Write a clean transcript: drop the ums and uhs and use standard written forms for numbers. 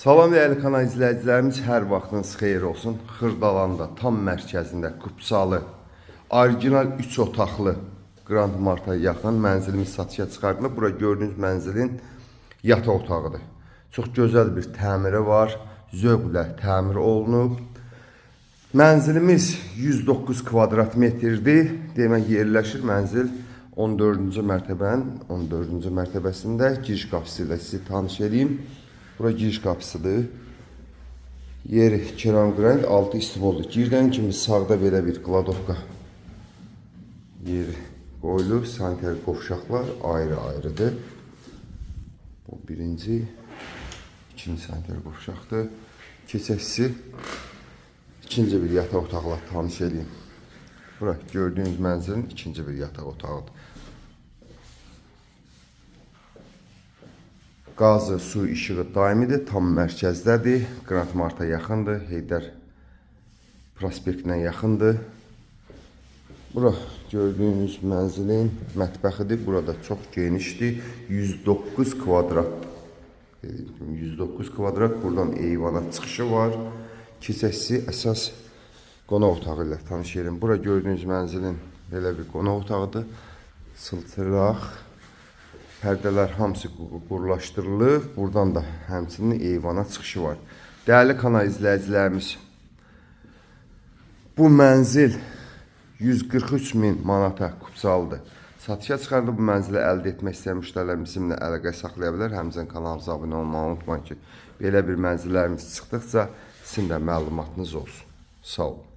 Salam dəyərli kanal izləyicilərimiz, hər vaxtınız xeyir olsun. Xırdalanda, tam mərkəzində, Kupsalı, orijinal 3 otaqlı Grand Marta yaxın mənzilimiz satışa çıxardılıb. Bura gördüyünüz mənzilin yataq otağıdır. Çox gözəl bir təmiri var, zövqlə təmir olunub. Mənzilimiz 109 kvadrat metrdir. Demək yerləşir mənzil 14-cü mərtəbənin 14-cü mərtəbəsində. Giriş qapısı ilə sizi tanış edeyim. Bura giriş qapısıdır. Yeri keram qranit, altı istifoldur. Girdən kimi sağda belə bir kladovka yeri qoyulub. Sanitar qovşaqlar ayrı-ayrıdır. Bu birinci, ikinci sanitar qovşaqdır. Keçəksi ikinci bir yataq otaqla tanış edeyim. Bura gördüyünüz mənzilin ikinci bir yataq otağıdır. Qazı, su, işığı daimidir, tam mərkəzdədir. Grand Marta yaxındır, Heydər prospektinə yaxındır. Bura gördüyünüz mənzilin mətbəxidir. Burada çox genişdir. 109 kvadrat. 109 kvadrat. Buradan eyvana çıxışı var. Keçəksi əsas qonaq otağı ilə tanış edin. Bura gördüyünüz mənzilin belə bir qonaq otağıdır. Sıltıraq. Pərdələr hamısı qurlaşdırılıb. Buradan da həmçinin eyvana çıxışı var. Dəyərli kanal izləyicilərimiz, bu mənzil 143 min manata Kupsalıdır. Satışa çıxarılıb. Bu mənzili əldə etmək istəyən müştərilər bizimlə əlaqə saxlaya bilər. Həmçinin kanalımıza abunə olmağı unutmayın ki, belə bir mənzillərimiz çıxdıqca sizin də məlumatınız olsun. Sağ olun.